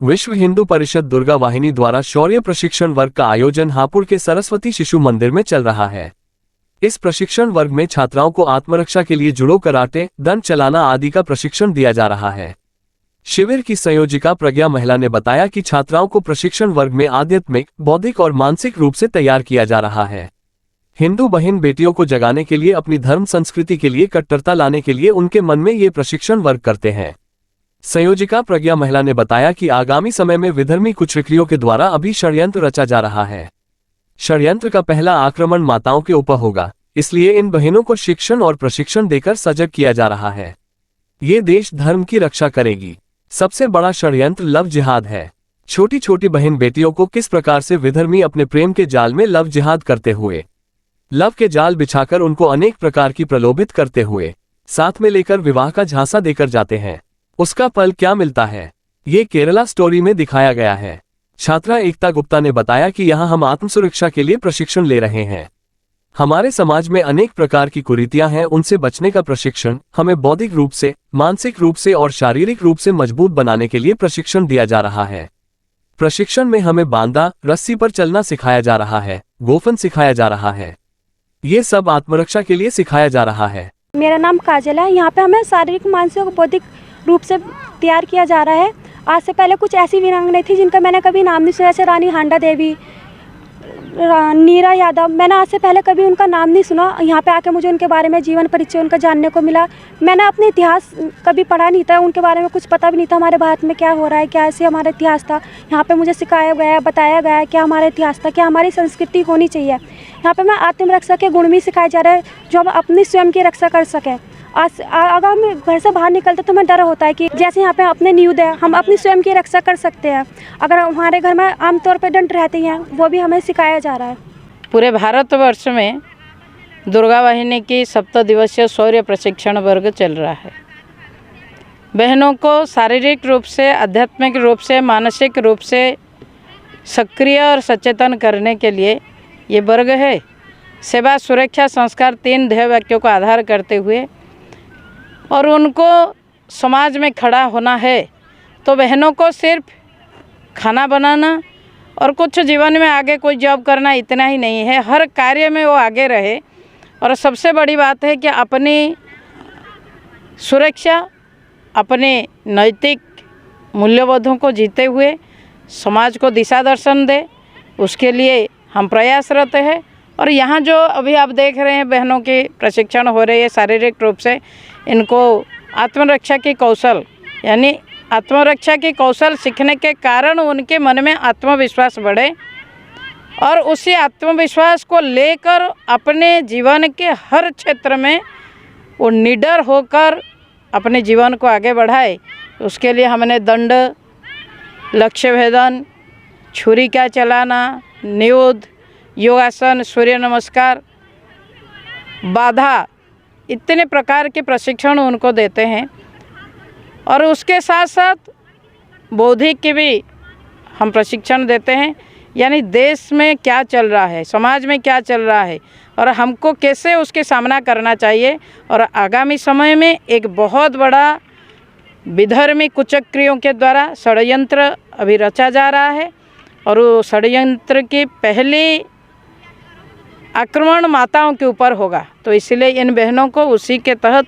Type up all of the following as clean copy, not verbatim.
विश्व हिंदू परिषद दुर्गा वाहिनी द्वारा शौर्य प्रशिक्षण वर्ग का आयोजन हापुड़ के सरस्वती शिशु मंदिर में चल रहा है। इस प्रशिक्षण वर्ग में छात्राओं को आत्मरक्षा के लिए जुडो, कराटे, दंड चलाना आदि का प्रशिक्षण दिया जा रहा है। शिविर की संयोजिका प्रज्ञा महिला ने बताया कि छात्राओं को प्रशिक्षण वर्ग में आध्यात्मिक, बौद्धिक और मानसिक रूप से तैयार किया जा रहा है। हिंदू बहन बेटियों को जगाने के लिए, अपनी धर्म संस्कृति के लिए कट्टरता लाने के लिए उनके मन में ये प्रशिक्षण वर्ग करते हैं। संयोजिका प्रज्ञा महिला ने बताया कि आगामी समय में विधर्मी कुचक्रियों के द्वारा अभी षड्यंत्र रचा जा रहा है। षड्यंत्र का पहला आक्रमण माताओं के ऊपर होगा, इसलिए इन बहनों को शिक्षण और प्रशिक्षण देकर सजग किया जा रहा है। ये देश धर्म की रक्षा करेगी। सबसे बड़ा षड्यंत्र लव जिहाद है। छोटी छोटी बहन बेटियों को किस प्रकार से विधर्मी अपने प्रेम के जाल में लव जिहाद करते हुए, लव के जाल बिछाकर उनको अनेक प्रकार की प्रलोभित करते हुए साथ में लेकर विवाह का झांसा देकर जाते हैं। उसका फल क्या मिलता है, ये केरला स्टोरी में दिखाया गया है। छात्रा एकता गुप्ता ने बताया कि यहाँ हम आत्मसुरक्षा के लिए प्रशिक्षण ले रहे हैं। हमारे समाज में अनेक प्रकार की कुरीतियां हैं, उनसे बचने का प्रशिक्षण हमें बौद्धिक रूप से, मानसिक रूप से और शारीरिक रूप से मजबूत बनाने के लिए प्रशिक्षण दिया जा रहा है। प्रशिक्षण में हमें बांदा, रस्सी पर चलना सिखाया जा रहा है, गोफन सिखाया जा रहा है। ये सब आत्मरक्षा के लिए सिखाया जा रहा है। मेरा नाम काजल है। यहाँ पे हमें शारीरिक, मानसिक और बौद्धिक रूप से तैयार किया जा रहा है। आज से पहले कुछ ऐसी वीरांगनाएं थी जिनका मैंने कभी नाम नहीं सुना, जैसे रानी हांडा देवी, नीरा यादव। मैंने आज से पहले कभी उनका नाम नहीं सुना। यहाँ पे आके मुझे उनके बारे में जीवन परिचय उनका जानने को मिला। मैंने अपने इतिहास कभी पढ़ा नहीं था, उनके बारे में कुछ पता भी नहीं था, हमारे भारत में क्या हो रहा है, क्या ऐसे हमारा इतिहास था। यहाँ पे मुझे सिखाया गया, बताया गया क्या हमारा इतिहास था, क्या हमारी संस्कृति होनी चाहिए। यहाँ पे मैं आत्मरक्षा के गुण भी सिखाए जा रहे हैं, जो हम अपनी स्वयं की रक्षा कर सकें। आज अगर हम घर से बाहर निकलते तो हमें डर होता है कि जैसे यहाँ पे अपने न्यूज है, हम अपनी स्वयं की रक्षा कर सकते हैं। अगर हमारे घर में आमतौर पर दंड रहते हैं, वो भी हमें सिखाया जा रहा है। पूरे भारतवर्ष में दुर्गा वाहिनी की 7 दिवसीय शौर्य प्रशिक्षण वर्ग चल रहा है। बहनों को शारीरिक रूप से, आध्यात्मिक रूप से, मानसिक रूप से सक्रिय और सचेतन करने के लिए ये वर्ग है। सेवा, सुरक्षा, संस्कार 3 ध्येय वाक्यों को आधार करते हुए और उनको समाज में खड़ा होना है। तो बहनों को सिर्फ खाना बनाना और कुछ जीवन में आगे कोई जॉब करना इतना ही नहीं है, हर कार्य में वो आगे रहे। और सबसे बड़ी बात है कि अपनी सुरक्षा, अपने नैतिक मूल्यबोधों को जीते हुए समाज को दिशा दर्शन दे, उसके लिए हम प्रयासरत हैं। और यहाँ जो अभी आप देख रहे हैं बहनों के प्रशिक्षण हो रहे हैं शारीरिक रूप से, इनको आत्मरक्षा की कौशल, यानी आत्मरक्षा की कौशल सीखने के कारण उनके मन में आत्मविश्वास बढ़े और उसी आत्मविश्वास को लेकर अपने जीवन के हर क्षेत्र में वो निडर होकर अपने जीवन को आगे बढ़ाए। उसके लिए हमने दंड, लक्ष्य भेदन, छुरी का चलाना, नियुद्ध, योगासन, सूर्य नमस्कार, बाधा, इतने प्रकार के प्रशिक्षण उनको देते हैं। और उसके साथ साथ बौद्धिक के भी हम प्रशिक्षण देते हैं, यानी देश में क्या चल रहा है, समाज में क्या चल रहा है और हमको कैसे उसके सामना करना चाहिए। और आगामी समय में एक बहुत बड़ा विधर्मी कुचक्रियों के द्वारा षड्यंत्र अभी रचा जा रहा है और वो षड्यंत्र की पहली आक्रमण माताओं के ऊपर होगा। तो इसलिए इन बहनों को उसी के तहत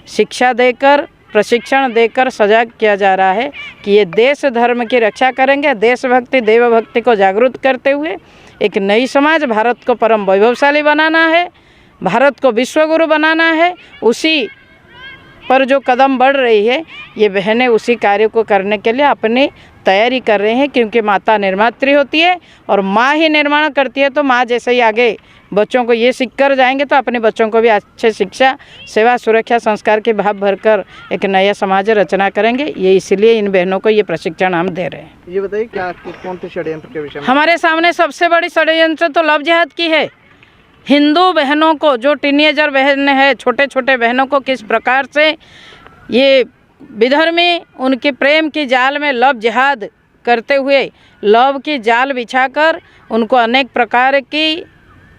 शिक्षा देकर, प्रशिक्षण देकर सजग किया जा रहा है कि ये देश धर्म की रक्षा करेंगे। देशभक्ति, देवभक्ति को जागरूक करते हुए एक नई समाज, भारत को परम वैभवशाली बनाना है, भारत को विश्वगुरु बनाना है। उसी पर जो कदम बढ़ रही है, ये बहनें उसी कार्य को करने के लिए अपनी तैयारी कर रहे हैं। क्योंकि माता निर्मात्री होती है और माँ ही निर्माण करती है। तो माँ जैसे ही आगे बच्चों को ये सीख कर जाएंगे तो अपने बच्चों को भी अच्छे शिक्षा, सेवा, सुरक्षा, संस्कार के भाव भरकर एक नया समाज रचना करेंगे। ये इसलिए इन बहनों को ये प्रशिक्षण हम दे रहे हैं। ये बताइए क्या कौन से षड्यंत्र के विषय में? हमारे सामने सबसे बड़ी षड्यंत्र तो लव जिहाद की है। हिंदू बहनों को, जो टीनेजर बहन है, छोटे छोटे बहनों को किस प्रकार से ये विधर्मी उनके प्रेम की जाल में लव जिहाद करते हुए लव की जाल बिछाकर उनको अनेक प्रकार की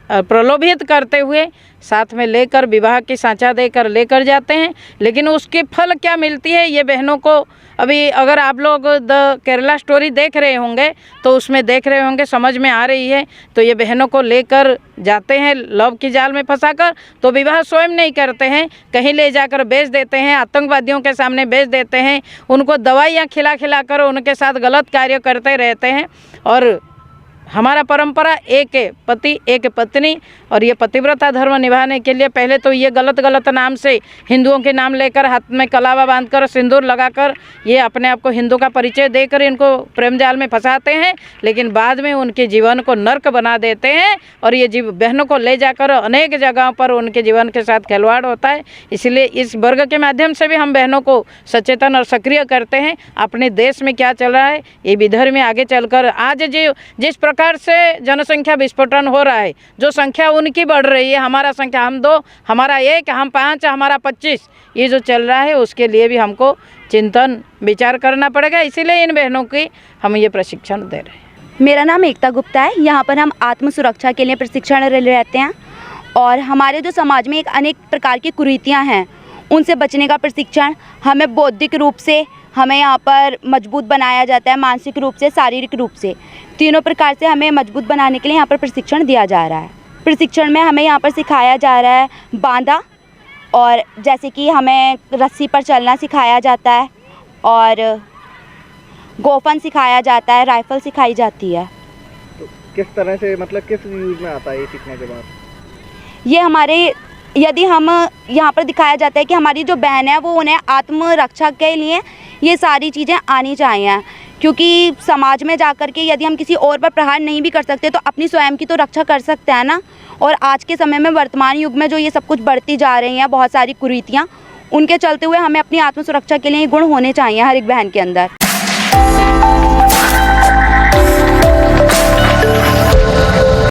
प्रलोभित करते हुए साथ में लेकर विवाह की सांचा देकर लेकर जाते हैं। लेकिन उसके फल क्या मिलती है ये बहनों को अभी अगर आप लोग द केरला स्टोरी देख रहे होंगे तो उसमें देख रहे होंगे, समझ में आ रही है। तो ये बहनों को लेकर जाते हैं लव की जाल में फंसाकर, तो विवाह स्वयं नहीं करते हैं, कहीं ले जाकर बेच देते हैं, आतंकवादियों के सामने बेच देते हैं, उनको दवाइयाँ खिला खिला कर उनके साथ गलत कार्य करते रहते हैं। और हमारा परंपरा एक है पति एक पत्नी, और ये पतिव्रता धर्म निभाने के लिए पहले तो ये गलत नाम से हिंदुओं के नाम लेकर हाथ में कलावा बांधकर सिंदूर लगाकर ये अपने आप को हिंदू का परिचय देकर इनको प्रेम जाल में फंसाते हैं। लेकिन बाद में उनके जीवन को नर्क बना देते हैं और ये बहनों को ले जाकर अनेक जगहों पर उनके जीवन के साथ खिलवाड़ होता है। इसलिए इस वर्ग के माध्यम से भी हम बहनों को सचेतन और सक्रिय करते हैं। अपने देश में क्या चल रहा है ये विदर्भ में आगे चलकर आज जिस प्रकार से जनसंख्या विस्फोटन हो रहा है, जो संख्या उनकी बढ़ रही है, हमारा संख्या हम 2, हमारा 1, हम 5, हमारा 25, ये जो चल रहा है उसके लिए भी हमको चिंतन विचार करना पड़ेगा। इसीलिए इन बहनों की हम ये प्रशिक्षण दे रहे हैं। मेरा नाम एकता गुप्ता है। यहाँ पर हम आत्म सुरक्षा के लिए प्रशिक्षण रहते हैं और हमारे जो समाज में एक अनेक प्रकार की कुरीतियाँ हैं उनसे बचने का प्रशिक्षण हमें बौद्धिक रूप से हमें यहाँ पर मजबूत बनाया जाता है, मानसिक रूप से, शारीरिक रूप से, तीनों प्रकार से हमें मजबूत बनाने के लिए यहाँ पर प्रशिक्षण दिया जा रहा है। प्रशिक्षण में हमें यहाँ पर सिखाया जा रहा है बांधा, और जैसे कि हमें रस्सी पर चलना सिखाया जाता है और गोफन सिखाया जाता है, राइफल सिखाई जाती है। तो किस तरह से मतलब किस यूज में आता है ये सीखने के बाद? ये हमारे यदि हम यहाँ पर दिखाया जाता है कि हमारी जो बहन है वो उन्हें आत्मरक्षा के लिए ये सारी चीज़ें आनी चाहिए, क्योंकि समाज में जाकर के यदि हम किसी और पर प्रहार नहीं भी कर सकते तो अपनी स्वयं की तो रक्षा कर सकते हैं ना। और आज के समय में वर्तमान युग में जो ये सब कुछ बढ़ती जा रही हैं बहुत सारी कुरीतियाँ, उनके चलते हुए हमें अपनी आत्म सुरक्षा के लिए गुण होने चाहिए हर एक बहन के अंदर।